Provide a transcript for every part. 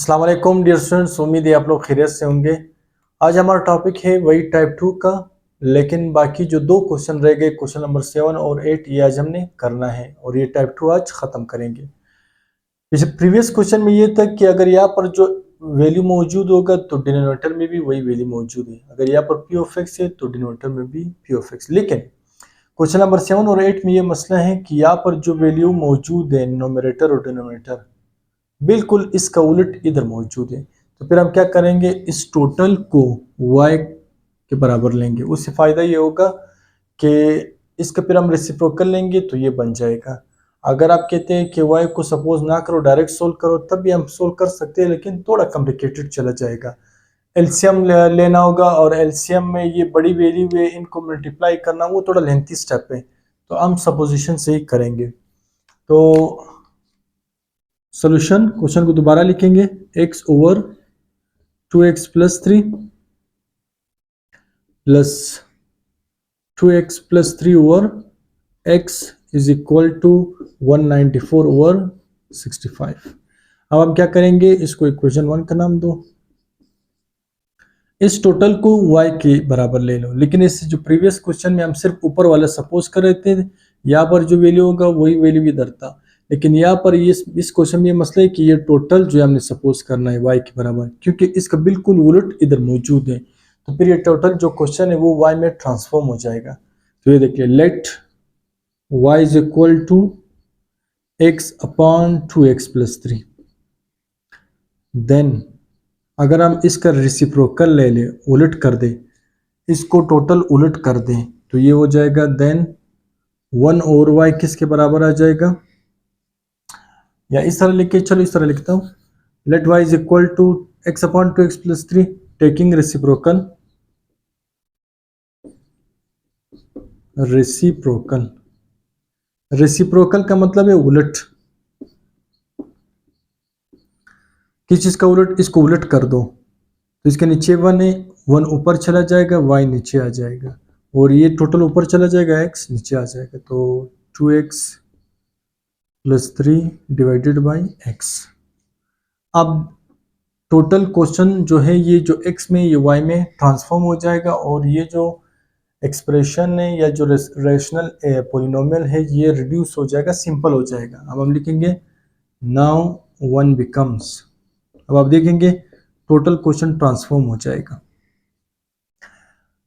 अस्सलाम वालेकुम dear students, उम्मीद है आप लोग खैरियत से होंगे। आज हमारा टॉपिक है वही टाइप 2 का, लेकिन बाकी जो दो क्वेश्चन रह गए, क्वेश्चन नंबर 7 और 8, ये आज हमने करना है और ये टाइप 2 आज ख़त्म करेंगे। जैसे प्रीवियस क्वेश्चन में ये था कि अगर यहाँ पर जो वैल्यू मौजूद होगा तो डिनोमिनेटर में भी वही वैल्यू मौजूद है, अगर यहाँ पर पी ऑफ एक्स है तो डिनोमिनेटर में भी पी ऑफ एक्स। लेकिन क्वेश्चन नंबर 7 और 8 में ये मसला है कि यहाँ पर जो वैल्यू मौजूद है न्यूमरेटर और डिनोमिनेटर, बिल्कुल इसका उलट इधर मौजूद है। तो फिर हम क्या करेंगे, इस टोटल को y के बराबर लेंगे। उससे फ़ायदा ये होगा कि इसका फिर हम रेसिप्रोकल लेंगे तो ये बन जाएगा। अगर आप कहते हैं कि y को सपोज ना करो, डायरेक्ट सोल्व करो, तब भी हम सोल्व कर सकते हैं, लेकिन थोड़ा कॉम्प्लिकेटेड चला जाएगा। एलसीएम लेना होगा और एलसीएम में ये बड़ी वैल्यू है, इनको मल्टीप्लाई करना वो थोड़ा लेंथी स्टेप है, तो हम सपोजिशन से ही करेंगे। तो सोल्यूशन, क्वेश्चन को दोबारा लिखेंगे, x over 2x plus 3 plus 2x plus 3 over x is equal to 194 over 65। अब हम क्या करेंगे, इसको इक्वेशन 1 का नाम दो, इस टोटल को y के बराबर ले लो। लेकिन इस जो प्रीवियस क्वेश्चन में हम सिर्फ ऊपर वाला सपोज कर रहे थे, यहाँ पर जो वैल्यू होगा वही वैल्यू इधर था, लेकिन यहाँ पर ये इस क्वेश्चन में ये मसला है कि ये टोटल जो हमने सपोज करना है y के बराबर, क्योंकि इसका बिल्कुल उलट इधर मौजूद है, तो फिर ये टोटल जो क्वेश्चन है वो y में ट्रांसफॉर्म हो जाएगा। तो ये देखिए, let y is equal to x upon 2x plus 3। Then अगर हम इसका रेसिप्रोकल ले लें, उलट कर दें, इसको टोटल उलट कर दें, तो ये हो जाएगा देन 1 ओवर y किसके बराबर आ जाएगा, या इस तरह लिख के, चलो इस तरह लिखता हूँ, let y is equal to x upon 2x plus 3 taking reciprocal. Reciprocal, reciprocal का मतलब है उलट। किस चीज का उलट, इसको उलट कर दो, तो इसके नीचे 1 है, 1 ऊपर चला जाएगा, y नीचे आ जाएगा, और ये टोटल ऊपर चला जाएगा, x नीचे आ जाएगा, तो 2x plus 3 divided by x। अब टोटल क्वेश्चन जो है, ये जो x में ये y में ट्रांसफॉर्म हो जाएगा, और ये जो एक्सप्रेशन है या जो रेशनल पोलिनोमियल है ये रिड्यूस हो जाएगा, सिंपल हो जाएगा। अब हम लिखेंगे नाउ 1 बिकम्स, अब आप देखेंगे टोटल क्वेश्चन ट्रांसफॉर्म हो जाएगा।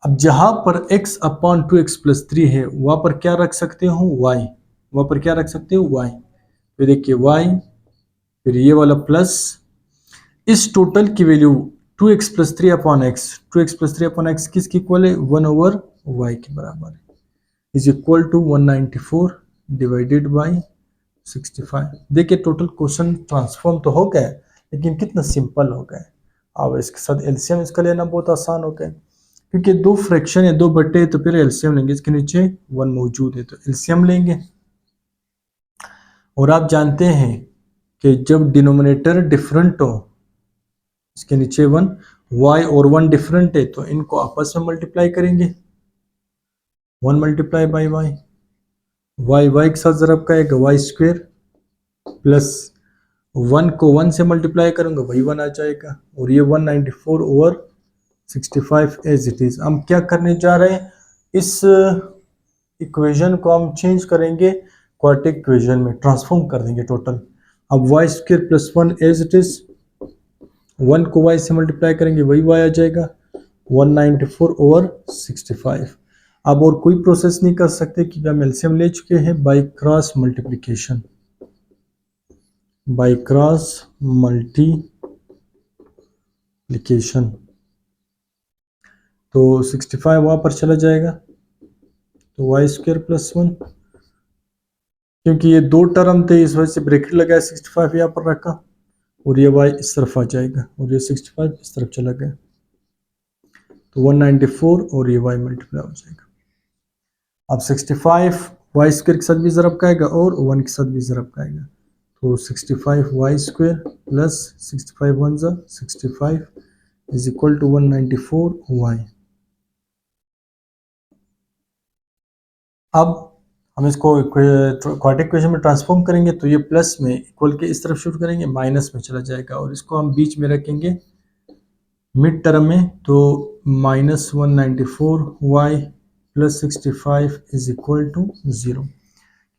अब जहां पर x अपॉन 2x प्लस 3 है, वहां पर क्या रख सकते हो, y, वहां पर क्या रख सकते हो, y। फिर देखिए y, फिर ये वाला प्लस, इस टोटल की value 2x plus 3 upon x, 2x plus 3 upon x किसकी इक्वल है, 1 ओवर y के बराबर है, is equal to 194 divided by 65। देखिए टोटल क्वेश्चन ट्रांसफॉर्म तो हो गया, लेकिन कितना सिंपल हो गया। अब इसके साथ एलसीएम इसका लेना बहुत आसान हो गया, क्योंकि दो फ्रैक्शन है, दो बट्टे, तो फिर एलसीएम लेंगे, इसके नीचे 1 मौजूद है तो एलसीएम लेंगे। और आप जानते हैं कि जब डिनोमिनेटर डिफरेंट हो, इसके नीचे 1, y और 1 डिफरेंट है, तो इनको आपस में मल्टीप्लाई करेंगे, 1 मल्टीप्लाई बाई y के साथ ज़रब का आएगा y स्क्वेयर, प्लस 1 को 1 से मल्टीप्लाई करूंगा वही 1 आ जाएगा, और ये 194 ओवर 65 एज इट इज। हम क्या करने जा रहे हैं, इस इक्वेशन को हम चेंज करेंगे, क्वाड्रेटिक इक्वेशन में ट्रांसफॉर्म कर देंगे टोटल। अब y square plus 1 as it is, 1 को y से मल्टीप्लाई करेंगे वही y आ जाएगा, 194 ओवर 65। अब और कोई प्रोसेस नहीं कर सकते क्योंकि हम एलसीएम ले चुके हैं, by cross multiplication, by cross multiplication. तो 65 वहां पर चला जाएगा, तो वाई स्क्वेयर प्लस 1, क्योंकि ये दो टर्म थे इस वजह से ब्रैकेट लगाया, 65 यहाँ पर रखा, और ये y इस तरफ आ जाएगा, और ये 65 इस तरफ चला गया, तो 194 और ये y मल्टीप्लाई हो जाएगा। अब 65 वाई स्क्वेयर के साथ भी ज़रब का आएगा और 1 के साथ भी ज़रब का आएगा, तो 65 वाई स्क्वेयर प्लस 65 1 ज़ा 65 इज इक्वल टू 194 वाई। अब हम इसको क्वाड्रेटिक इक्वेशन में ट्रांसफॉर्म करेंगे तो ये प्लस में इक्वल के इस तरफ शिफ्ट करेंगे, माइनस में चला जाएगा और इसको हम बीच में रखेंगे मिड टर्म में, तो -194y plus 65 is equal to 0,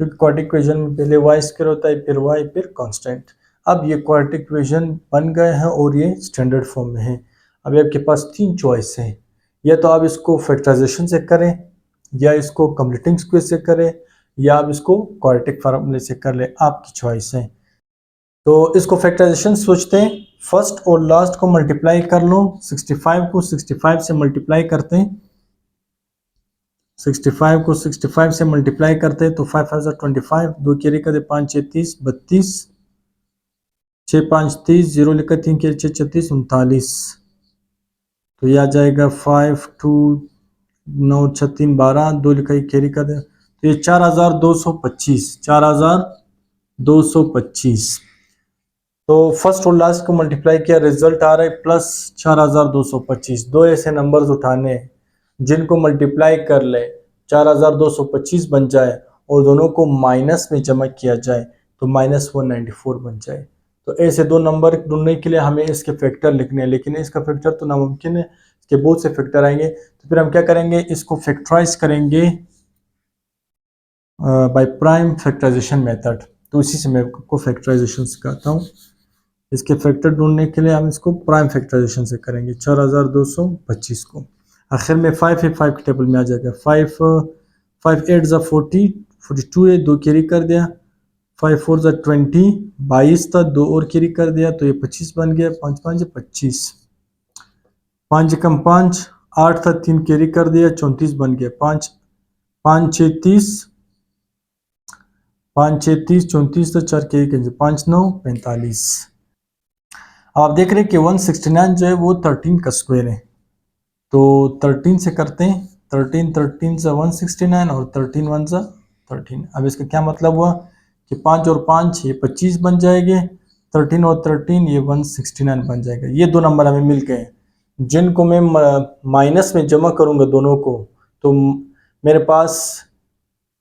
क्योंकि क्वाड्रेटिक इक्वेशन में पहले y स्क्वायर होता है, फिर y, फिर कांस्टेंट। अब ये क्वाड्रेटिक इक्वेशन बन गए हैं और ये स्टैंडर्ड फॉर्म में है। अभी आपके पास तीन चॉइस हैं, या तो आप इसको फैक्टराइजेशन से करें, या इसको कंप्लीटिंग स्क्वेयर से करें, या आप इसको क्वाड्रेटिक फार्मूले से कर ले, आपकी चॉइस है। तो इसको फैक्टराइजेशन सोचते हैं, फर्स्ट और लास्ट को मल्टीप्लाई कर लो, 65 को 65 से मल्टीप्लाई करते हैं, 65 को 65 से मल्टीप्लाई करते हैं तो 5 5 25, 2 कैरी कर दे 5 6 30 32, 6 5 30, 0 लिखा 3 कैरी 6 36 39, तो ये आ जाएगा 5 2 9 6 3 12, 2 लिखा कैरी कर दे, तो ये 4225, 4225। तो फर्स्ट और लास्ट को मल्टीप्लाई किया, रिजल्ट आ रहा है प्लस 4225। दो ऐसे नंबर्स उठाने हैं जिनको मल्टीप्लाई कर ले 4225 बन जाए और दोनों को माइनस में जमा किया जाए तो -194 बन जाए। तो ऐसे दो नंबर ढूंढने के लिए हमें इसके फैक्टर लिखने हैं, लेकिन इसका फैक्टर तो नामुमकिन है, इसके बहुत से फैक्टर आएंगे। तो फिर हम क्या करेंगे, इसको फैक्टराइज करेंगे बाय प्राइम फैक्टराइजेशन मेथड। तो इसी से मैं आपको फैक्टराइजेशन सिखाता हूँ। इसके फैक्टर ढूंढने के लिए हम इसको प्राइम फैक्टराइजेशन से करेंगे 4225 को। आखिर में 5 है, 5 के टेबल में आ जाएगा, 5 5 8 ज़ा 40, 42 है, 2 कैरी कर दिया, 5 4 ज़ा 20, 22 था, 2 और कैरी कर दिया तो ये 25 बन गया, 5 5 25, 5 कम 5, 8 था, 3 कैरी कर दिया, 34 बन गया, 5 5 6 30, 5 6 30, 34 था, 4 कैरी कर दिया, 5 9 45। आप देख रहे हैं कि 169 जो है वो 13 का स्क्वायर है, तो 13 से करते हैं, 13 13 से 169 और 13 1 से 13। अब इसका क्या मतलब हुआ कि 5 और 5 ये 25 बन जाएंगे, 13 और 13 ये 169 बन जाएगा। ये दो नंबर हमें मिल गए, जिनको मैं माइनस में जमा करूंगा दोनों को, तो मेरे पास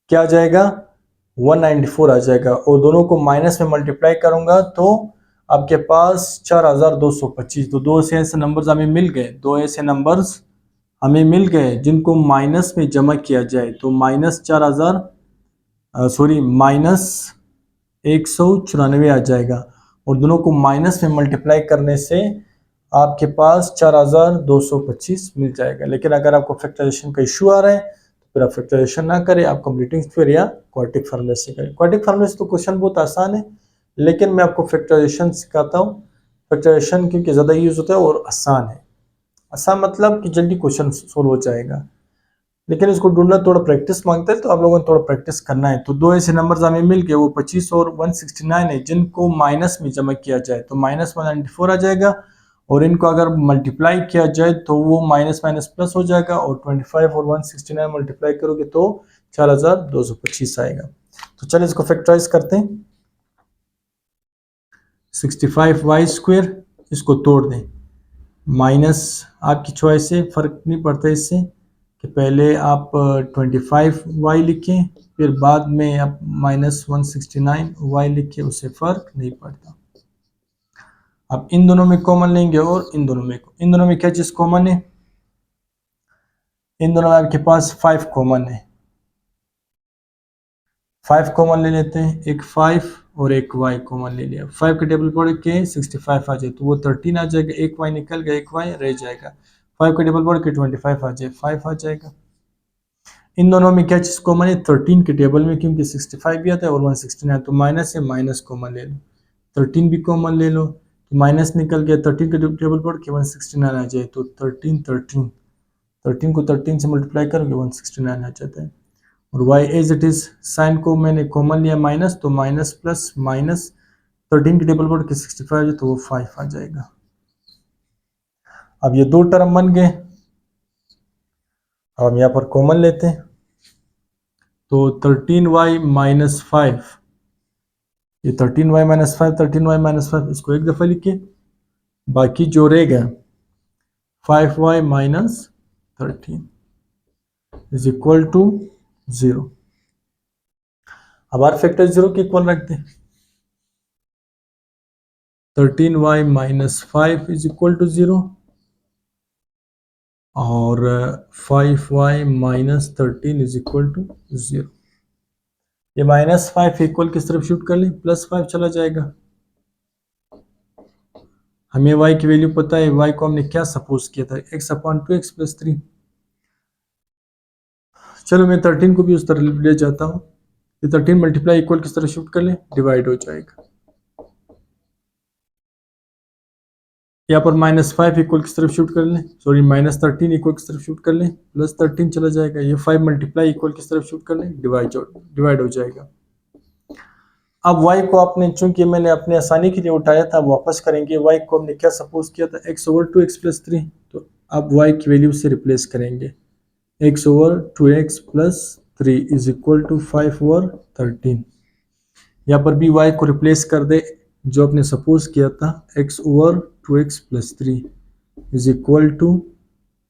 क्या आ जाएगा, 194 आ जाएगा, और दोनों को माइनस में मल्टीप्लाई करूंगा तो आपके पास 4225। तो दो ऐसे नंबर्स हमें मिल गए, दो ऐसे नंबर्स हमें मिल गए जिनको माइनस में जमा किया जाए तो -194 आ जाएगा, और दोनों को माइनस में मल्टीप्लाई करने से आपके पास 4225 मिल जाएगा। लेकिन अगर आपको फैक्टराइजेशन का इशू आ रहा है तो फिर आप फैक्टराइजेशन ना करें, आप कंप्लीटिंग स्क्वायर या क्वाड्रेटिक फार्मूले से करें। क्वाड्रेटिक फार्मूले से तो क्वेश्चन बहुत आसान है, लेकिन मैं आपको फैक्टराइजेशन सिखाता हूँ। फैक्टराइजेशन क्योंकि ज़्यादा यूज़ होता है और आसान है। आसान मतलब कि जल्दी क्वेश्चन सोल्व हो जाएगा, लेकिन इसको ढूंढना थोड़ा प्रैक्टिस मांगता है, तो आप लोगों ने थोड़ा प्रैक्टिस करना है। तो दो ऐसे नंबर्स हमें मिल गए, वो 25 और 169 है, जिनको माइनस में जमा किया जाए तो -194 आ जाएगा, और इनको अगर मल्टीप्लाई किया जाए तो वो माइनस माइनस प्लस हो जाएगा, और 25 और 169 मल्टीप्लाई करोगे तो 4225 आएगा। तो चलिए इसको फैक्टराइज करते हैं। 65y स्क्वायर, इसको तोड़ दें, माइनस आपकी चॉइस है, फ़र्क नहीं पड़ता इससे कि पहले आप 25y लिखें फिर बाद में आप -169y लिखें, उससे फ़र्क नहीं पड़ता। अब इन दोनों में कॉमन लेंगे और इन दोनों में क्या चीज़ कॉमन है, इन दोनों में आपके पास 5 कॉमन है, 5 कॉमन ले लेते हैं, एक 5 और एक y कॉमन ले लिया, 5 के टेबल पढ़ के 65 आ जाए तो वो 13 आ जाएगा, एक y निकल गया, एक y रह जाएगा, 5 के टेबल पढ़ के 25 आ जाए, 5 आ जाएगा। इन दोनों में क्या चीज़ कॉमन है, 13 के टेबल में, क्योंकि 65 भी आता है और 169, तो माइनस है, माइनस कॉमन ले लो, 13 भी कॉमन ले लो, तो माइनस निकल गया, 13 के टेबल पढ़ के 169 आ जाए तो 13 को 13 से मल्टीप्लाई करोगे 169 आ जाता है, और y as it is, sine को मैंने कॉमन लिया माइनस, तो माइनस प्लस माइनस 13 के टेबल पढ़ के 65 आ जाए तो वो 5 आ जाएगा। अब ये दो टर्म बन गए, अब हम यहाँ पर कॉमन लेते हैं, तो 13y माइनस 5, ये 13y माइनस 5, 13y माइनस 5 इसको एक दफ़ा लिखिए, बाकी जो रहेगा 5y minus 13 is equal to 0। अब आर फैक्टर 0 के इक्वल रख दें। 13y minus 5 is equal to 0 और 5y minus 13 is equal to 0। ये -5 इक्वल किस तरफ शिफ्ट कर लें, +5 चला जाएगा। हमें y की वैल्यू पता है, y को हमने क्या सपोज किया था, x/2x+3। चलो मैं 13 को भी उस तरह ले जाता हूँ। ये 13 मल्टीप्लाई इक्वल किस तरह शिफ्ट कर लें, डिवाइड हो जाएगा। यहाँ पर -5 इक्वल किस तरफ शिफ्ट कर लें, सॉरी -13 इक्वल किस तरफ शिफ्ट कर लें, +13 चला जाएगा। ये 5 मल्टीप्लाई इक्वल किस तरफ शिफ्ट कर लें, डिवाइड हो जाएगा। अब y को आपने, चूंकि मैंने अपने आसानी के लिए उठाया था, वापस करेंगे। y को हमने क्या सपोज किया था, x/2x+3। तो अब y की वैल्यू से रिप्लेस करेंगे, x/2x+3 इज इक्वल टू 5/13। यहाँ पर भी y को रिप्लेस कर दे जो आपने सपोज किया था, x/2x+3 इज इक्वल टू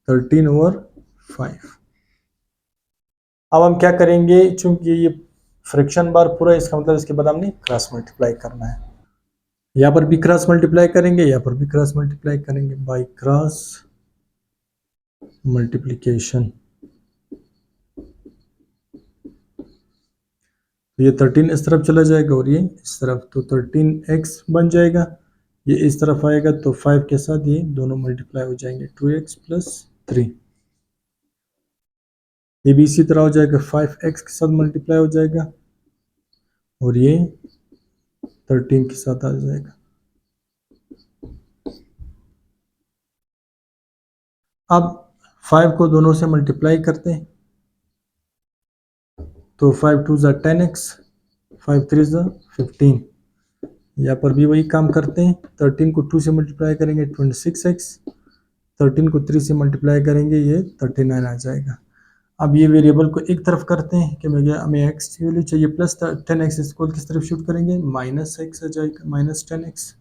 13/5। अब हम क्या करेंगे, चूंकि ये फ्रैक्शन बार पूरा, इसका मतलब इसके बाद हमने क्रॉस मल्टीप्लाई करना है। यहाँ पर भी क्रॉस मल्टीप्लाई करेंगे, यहाँ पर भी क्रॉस मल्टीप्लाई करेंगे बाय क्रॉस मल्टीप्लिकेशन। तो ये 13 इस तरफ चला जाएगा और ये इस तरफ, तो 13x बन जाएगा। ये इस तरफ आएगा तो 5 के साथ ये दोनों मल्टीप्लाई हो जाएंगे, 2x+3। ये भी इसी तरह हो जाएगा, 5x के साथ मल्टीप्लाई हो जाएगा और ये 13 के साथ आ जाएगा। अब 5 को दोनों से मल्टीप्लाई करते हैं, तो 5 2 ज़ा 10x, 5 3 ज़ा 15। यहाँ पर भी वही काम करते हैं, 13 को 2 से मल्टीप्लाई करेंगे 26x, 13 को 3 से मल्टीप्लाई करेंगे ये 39 आ जाएगा। अब ये वेरिएबल को एक तरफ करते हैं कि हमें x की वैल्यू चाहिए, प्लस 10x इसको किस तरफ शिफ्ट करेंगे, -x आ जाएगा, -10x।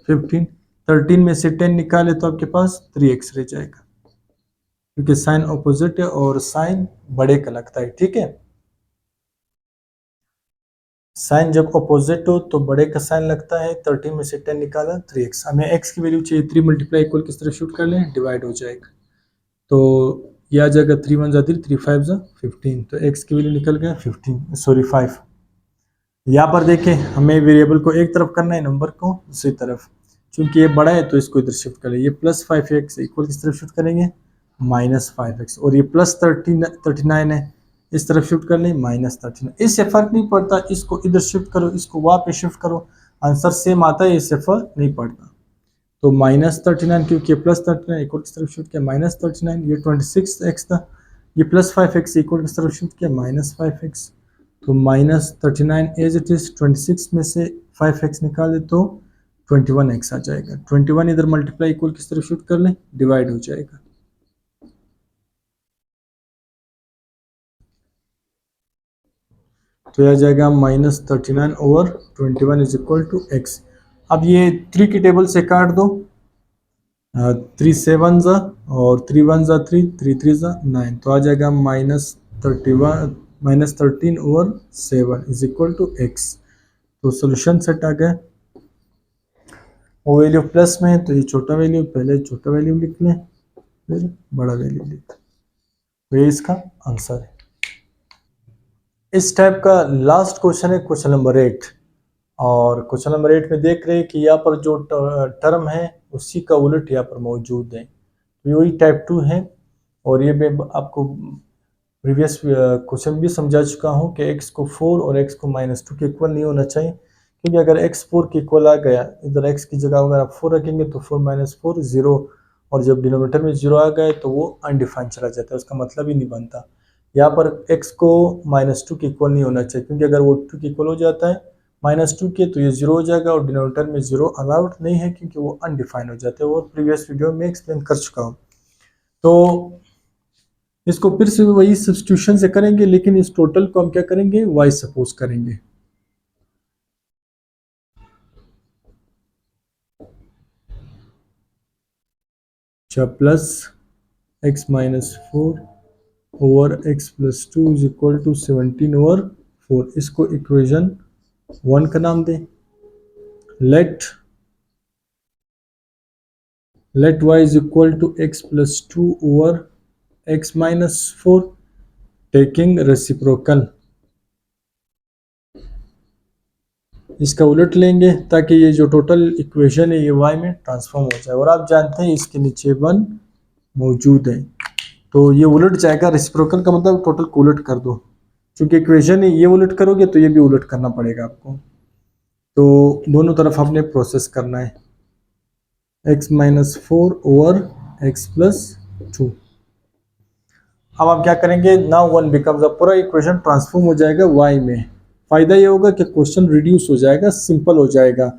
15, 13 में से 10 निकाले तो आपके पास 3x रह जाएगा, क्योंकि साइन ऑपोजिट है और साइन बड़े का लगता है, ठीक है। साइन जब अपोजिट हो तो बड़े का साइन लगता है। 13 में से 10 निकाला, 3x। हमें x की वैल्यू चाहिए, 3 मल्टीप्लाई इक्वल किस तरह शूट कर लें, डिवाइड हो जाएगा। तो यह आ जाएगा 3 1 ज़ा 3, 3 5 ज़ा 15। तो x की वैल्यू निकल गया 15, सॉरी 5। यहाँ पर देखें, हमें वेरिएबल को एक तरफ करना है, नंबर को दूसरी तरफ। चूंकि ये बड़ा है तो इसको इधर शिफ्ट करें। ये +5x इक्वल किस तरफ शिफ्ट करेंगे, -5x। और ये +39 है, इस तरफ शिफ्ट कर लें, -39। इससे फर्क नहीं पड़ता, इसको इधर शिफ्ट करो, इसको वहाँ पे शिफ्ट करो, आंसर सेम आता है, इससे फर्क नहीं पड़ता। तो -39, क्योंकि +39 इक्वल किस तरफ शिफ्ट किया, -39। ये 26x था, ये +5x इक्वल किस तरफ शिफ्ट किया, -5x। तो -39 एज इट इज, 26 में से 5x निकाल दे तो 21x आ जाएगा। 21 इधर मल्टीप्लाई इक्वल किस तरफ शिफ्ट कर लें, डिवाइड हो जाएगा। तो यह आ जाएगा -39/21 इज इक्वल टू x। अब ये 3 की टेबल से काट दो, 3 7 ज़ा और 3 1 ज़ा 3, 3 3 ज़ा 9। तो आ जाएगा -13/7 इज इक्वल टू x। तो सोल्यूशन सेट आ गया। वो वैल्यू प्लस में है तो ये छोटा वैल्यू, पहले छोटा वैल्यू लिख लें फिर बड़ा वैल्यू लिख लें। तो ये इसका आंसर है। इस टाइप का लास्ट क्वेश्चन है क्वेश्चन नंबर 8। और क्वेश्चन नंबर 8 में देख रहे हैं कि यहाँ पर जो टर्म है उसी का उलट यहाँ पर मौजूद है। तो वही टाइप 2 है। और ये मैं आपको प्रीवियस क्वेश्चन भी समझा चुका हूँ कि x को 4 और x को -2 के इक्वल नहीं होना चाहिए, क्योंकि अगर x 4 के इक्वल आ गया, इधर x की जगह अगर आप 4 रखेंगे तो 4 - 4 0, और जब डिनोमिनेटर में 0 आ गए तो वो अनडिफाइंड चला जाता है, उसका मतलब ही नहीं बनता। यहाँ पर x को -2 के इक्वल नहीं होना चाहिए, क्योंकि अगर वो 2 के इक्वल हो जाता है -2 के, तो ये 0 हो जाएगा, और डिनोमिनेटर में 0 अलाउड नहीं है, क्योंकि वो अनडिफाइंड हो जाते हैं। वो प्रीवियस वीडियो में एक्सप्लेन कर चुका हूँ। तो इसको फिर से वही सब्स्टिट्यूशन से करेंगे, लेकिन इस टोटल को हम क्या करेंगे, y सपोज करेंगे। अच्छा, plus x -4 over x + 2 is equal to 17/4। 4, इसको इक्वेशन 1 का नाम दें। Let y is equal to x plus 2 over x minus 4, taking reciprocal. इसका उलट लेंगे ताकि ये जो टोटल इक्वेशन है ये y में ट्रांसफॉर्म हो जाए, और आप जानते हैं इसके नीचे 1 मौजूद है, तो ये उलट जाएगा। रेसिप्रोकल का मतलब टोटल को उलट कर दो, क्योंकि इक्वेशन है ये उलट करोगे तो ये भी उलट करना पड़ेगा आपको, तो दोनों तरफ आपने प्रोसेस करना है। x minus 4 over x plus 2। अब आप क्या करेंगे, नाउ 1 बिकम्स, अब पूरा इक्वेशन ट्रांसफॉर्म हो जाएगा y में। फायदा ये होगा कि क्वेश्चन रिड्यूस हो जाएगा, सिंपल हो जाएगा।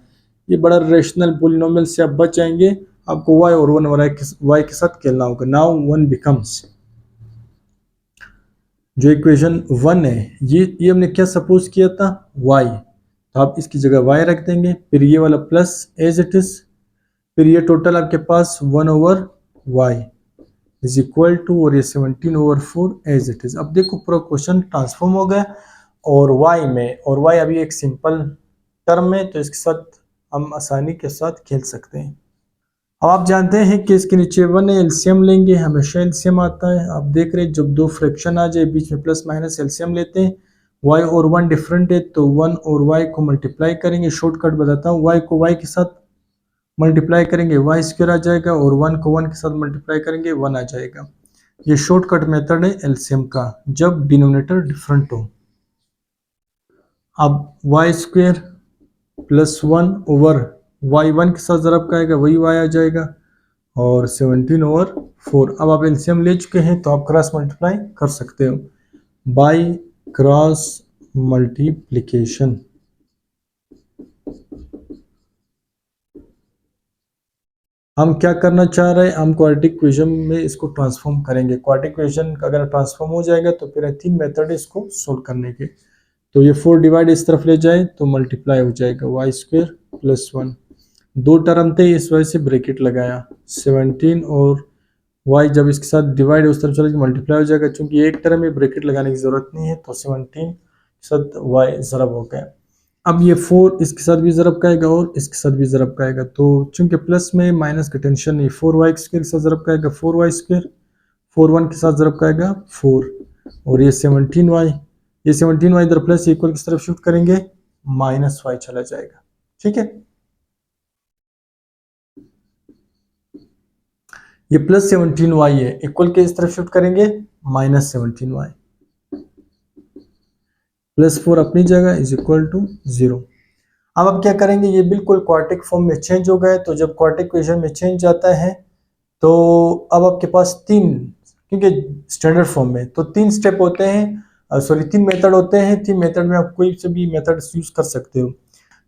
ये बड़ा रेशनल पॉलिनोमियल से आप बच जाएंगे, आपको y और 1 और y के साथ खेलना होगा। नाउ 1 बिकम्स, जो इक्वेशन 1 है ये हमने क्या सपोज किया था, y, तो आप इसकी जगह y रख देंगे, फिर ये वाला प्लस एज इट इज, फिर ये टोटल आपके पास 1 over y is equal to, और ये 17 ओवर 4 एज इट इज। अब देखो पूरा क्वेश्चन ट्रांसफॉर्म हो गया और y में, और y अभी एक सिंपल टर्म है, तो इसके साथ हम आसानी के साथ खेल सकते हैं। अब आप जानते हैं कि इसके नीचे 1 है, एलसीएम लेंगे, हमेशा एलसीएम आता है। आप देख रहे हैं जब दो फ्रैक्शन आ जाए बीच में प्लस माइनस, एलसीएम लेते हैं। y और 1 डिफरेंट है, तो 1 और y को मल्टीप्लाई करेंगे। शॉर्टकट बताता हूँ, y को y के साथ मल्टीप्लाई करेंगे y स्क्वायर आ जाएगा, और 1 को 1 के साथ मल्टीप्लाई करेंगे 1 आ जाएगा। ये शॉर्टकट मेथड है एलसीएम का, जब डिनोमिनेटर डिफरेंट हो। अब y square plus 1 over y1 के साथ ज़रब का आएगा, वही y आ जाएगा, और 17 ओवर 4। अब आप एलसीएम ले चुके हैं तो आप क्रॉस मल्टीप्लाई कर सकते हो बाय क्रॉस मल्टीप्लिकेशन। हम क्या करना चाह रहे हैं, हम क्वाड्रेटिक इक्वेशन में इसको ट्रांसफॉर्म करेंगे। क्वाड्रेटिक इक्वेशन अगर ट्रांसफॉर्म हो जाएगा तो फिर 3 मेथड है इसको सोल्व करने के। तो ये 4 डिवाइड इस तरफ ले जाए तो मल्टीप्लाई हो जाएगा y स्क्वायर प्लस 1, दो टर्म थे इस वजह से ब्रैकेट लगाया। 17 और y जब इसके साथ डिवाइड उस तरफ चलेगा मल्टीप्लाई हो जाएगा, क्योंकि एक टर्म में ब्रैकेट लगाने की जरूरत नहीं है, तो 17 के साथ y ज़रब हो गया। अब ये 4 इसके साथ भी ज़रब का आएगा और इसके साथ भी ज़रब का आएगा, तो चूंकि प्लस में माइनस का टेंशन नहीं, 4y स्क्वायर के साथ ज़रब का आएगा 4y स्क्वायर, 4 1 के साथ ज़रब का आएगा 4, और ये 17y, ये 17y इधर प्लस इक्वल की तरफ शिफ्ट करेंगे माइनस y चला जाएगा। ठीक है, ये प्लस 17y है, इक्वल के इस तरफ शिफ्ट करेंगे माइनस 17y, प्लस 4 अपनी जगह इज इक्वल टू 0। अब आप क्या करेंगे, ये बिल्कुल क्वाड्रेटिक फॉर्म में चेंज हो गए, तो जब क्वाड्रेटिक इक्वेशन में चेंज जाता है तो अब आपके पास 3, क्योंकि स्टैंडर्ड फॉर्म में तो 3 स्टेप होते हैं, सॉरी 3 मेथड होते हैं। 3 मेथड में आप कोई से भी मेथड यूज कर सकते हो।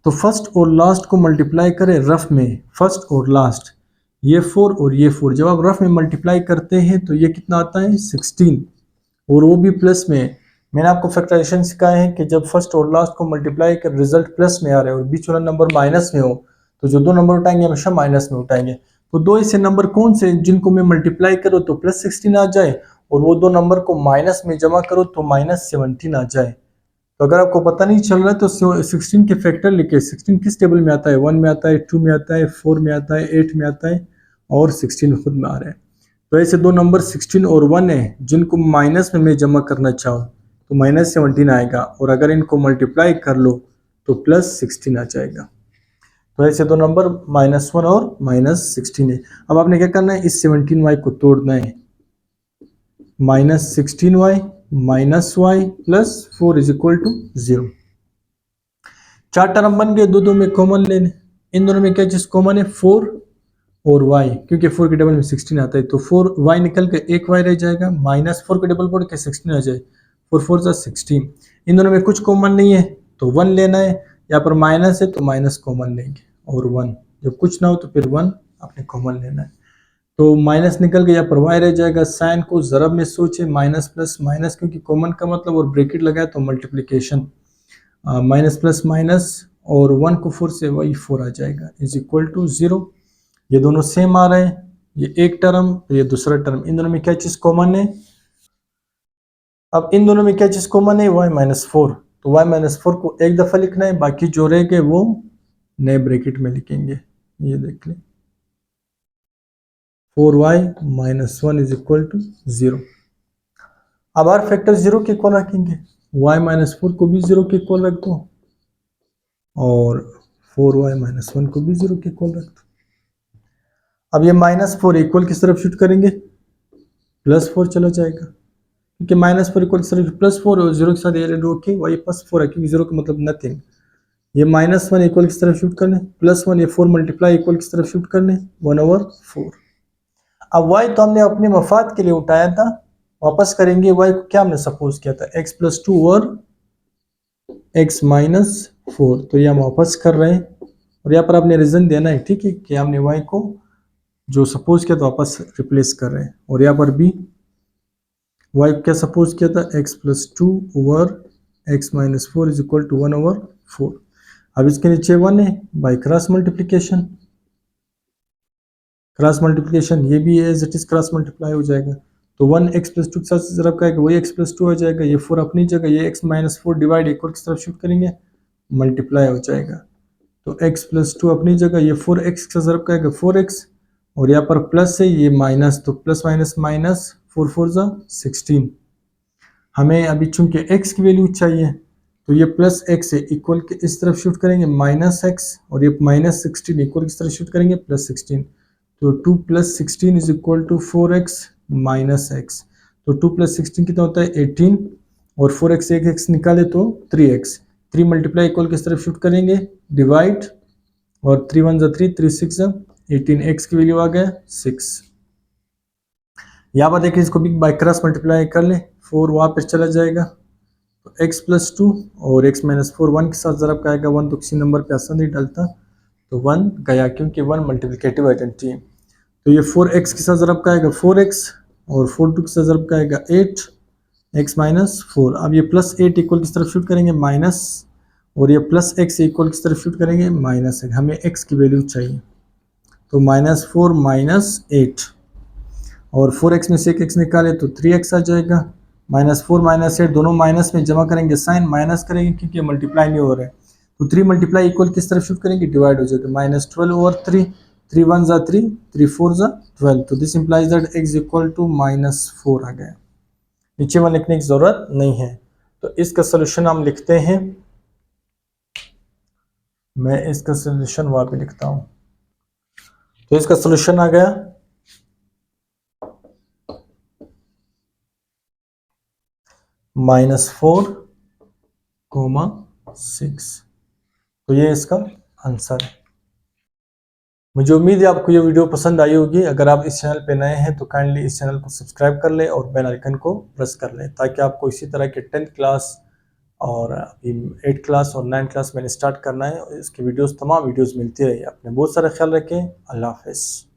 तो फर्स्ट और लास्ट को मल्टीप्लाई करें रफ में, फर्स्ट और लास्ट, ये 4 और ये 4, जब आप रफ में मल्टीप्लाई करते हैं तो ये कितना आता है 16, और वो भी प्लस में। मैंने आपको फैक्टराइजेशन सिखाया है कि जब फर्स्ट और लास्ट को मल्टीप्लाई कर रिजल्ट प्लस में आ रहा है और बीच वाला नंबर माइनस में हो, तो जो दो नंबर उठाएंगे हमेशा माइनस में उठाएंगे। तो दो ऐसे नंबर कौन से जिनको मैं मल्टीप्लाई करो तो प्लस 16 आ जाए, और वो दो नंबर को माइनस में जमा करो तो माइनस 17 आ जाए। तो अगर आपको पता नहीं चल रहा है तो 16 के फैक्टर लिखे। 16 किस टेबल में आता है, 1 में आता है, 2 में आता है, 4 में आता है, 8 में आता है, और 16 खुद में आ रहा है। तो ऐसे दो नंबर 16 और 1 है जिनको माइनस में मैं जमा करना चाहूँ तो माइनस 17 आएगा, और अगर इनको मल्टीप्लाई कर लो तो प्लस 16 आ जाएगा। तो ऐसे दो नंबर -1 और -16 है। अब आपने क्या करना है, इस 17y को तोड़ना है, -16y minus y plus 4 is equal to 0। 4 term बन गए, दो में कॉमन लेने। इन दोनों में क्या चीज कॉमन है, 4 और y, क्योंकि 4 के डबल में 16 आता है, तो 4y निकल के एक y रह जाएगा, -4 के डबल पढ़ के 16 आ जाए, 4 4 जा 16। इन दोनों में कुछ कॉमन नहीं है तो 1 लेना है, यहाँ पर माइनस है तो माइनस कॉमन लेंगे, और 1, जब कुछ ना हो तो फिर 1 आपने कॉमन लेना है। तो माइनस निकल गया, यहाँ पर y रह जाएगा। साइन को ज़रब में सोचे, माइनस प्लस माइनस, क्योंकि कॉमन का मतलब और ब्रैकेट लगाया तो मल्टीप्लिकेशन, माइनस प्लस माइनस, और 1 को 4 से वही 4 आ जाएगा, इज इक्वल टू 0। ये दोनों सेम आ रहे हैं, ये एक टर्म तो ये दूसरा टर्म। इन दोनों में क्या चीज़ कॉमन है, अब इन दोनों में क्या चीज़ कॉमन है, y -4, तो y माइनस 4 को एक दफ़ा लिखना है, बाकी जो रह गए वो नए ब्रैकेट में लिखेंगे। ये देख लें 4y minus 1 is equal to 0। अब हर फैक्टर 0 के इक्वल रखेंगे, y माइनस 4 को भी 0 के इक्वल रख दो और 4y माइनस 1 को भी 0 के इक्वल रख दो। अब ये माइनस 4 इक्वल किस तरफ शिफ्ट करेंगे, प्लस 4 चला जाएगा, क्योंकि माइनस 4 इक्वल किस तरफ प्लस 4 और 0 के साथ ये रोके वाई प्लस 4 है, क्योंकि 0 का मतलब नथिंग। ये माइनस 1 इक्वल किस तरफ शिफ्ट करने, प्लस 1, ये 4 मल्टीप्लाई इक्वल किस तरफ शिफ्ट करने 1/4। अब y तो हमने अपने मफाद के लिए उठाया था, वापस करेंगे y को क्या हमने सपोज किया था x प्लस 2 और x माइनस 4, तो ये हम वापस कर रहे हैं और यहाँ पर आपने रीजन देना है, ठीक है, कि हमने y को जो सपोज किया तो वापस रिप्लेस कर रहे हैं। और यहाँ पर भी y को क्या सपोज किया था, x plus 2 over x minus 4 is equal to 1/4। अब इसके नीचे 1 है, by cross multiplication, cross multiplication ये भी as it is cross multiply हो जाएगा, तो 1 x प्लस 2 के साथ जरा का वही x प्लस 2 आ जाएगा, ये 4 अपनी जगह, ये x माइनस 4 डिवाइड इक्वल किस तरफ शिफ्ट करेंगे, मल्टीप्लाई हो जाएगा, तो x प्लस 2 अपनी जगह, ये 4x का ज़रब का 4x और यहाँ पर प्लस है, ये माइनस, तो प्लस माइनस माइनस 4 4 जा 16। हमें अभी चूंकि x की वैल्यू चाहिए तो ये प्लस x है इक्वल के इस तरफ शिफ्ट करेंगे माइनस x और ये माइनस 16 इक्वल किस तरफ शिफ्ट करेंगे प्लस 16, तो 2 plus 16 is equal to 4x minus x, तो 2 प्लस 16 कितना होता है 18 और 4x एक x निकाले तो 3x, 3 मल्टीप्लाई इक्वल किस तरफ शिफ्ट करेंगे डिवाइड और 3 1 जा 3 3 6 जा 18, x की वैल्यू आ गया 6। यहाँ पर देखिए इसको भी बाई क्रॉस मल्टीप्लाई कर ले, 4 वहाँ पर चला जाएगा, तो x प्लस 2 और x माइनस 4 1 के साथ ज़रब का आएगा 1, तो किसी नंबर पे आसान नहीं डालता, तो 1 गया क्योंकि 1 मल्टीप्लिकेटिव आइडेंटिटी है। तो ये 4x के साथ ज़रब का आएगा 4x और 4 2 के साथ ज़रब का आएगा 8 x माइनस 4। अब ये प्लस 8 इक्वल किस तरफ शिफ्ट करेंगे माइनस, और ये प्लस x इक्वल किस तरफ शिफ्ट करेंगे माइनस, हमें x की वैल्यू चाहिए, तो माइनस 4 माइनस 8 और 4x में से एक x निकाले तो 3x आ जाएगा, माइनस 4 माइनस 8 दोनों माइनस में जमा करेंगे, साइन माइनस करेंगे क्योंकि मल्टीप्लाई नहीं हो रहा है, तो 3 मल्टीप्लाई इक्वल किस तरफ शिफ्ट करेंगे डिवाइड हो जाएगा, माइनस 12 ओवर 3, 3 1 जा 3, 3 4 जा 12, तो this implies that x equal to minus 4 आ गया। नीचे में लिखने की जरूरत नहीं है, तो इसका सोल्यूशन हम लिखते हैं, मैं इसका सोल्यूशन वहां पे लिखता हूं, तो इसका सोल्यूशन आ गया -4,6, तो ये इसका आंसर है। मुझे उम्मीद है आपको ये वीडियो पसंद आई होगी। अगर आप इस चैनल पे नए हैं तो काइंडली इस चैनल को सब्सक्राइब कर लें और बेल आइकन को प्रेस कर लें, ताकि आपको इसी तरह के 10th क्लास और अभी 8th क्लास और 9th क्लास मैंने स्टार्ट करना है, इसकी वीडियोस तमाम वीडियोस मिलती रही। अपने बहुत सारा ख्याल रखें। अल्लाह हाफ़िज़।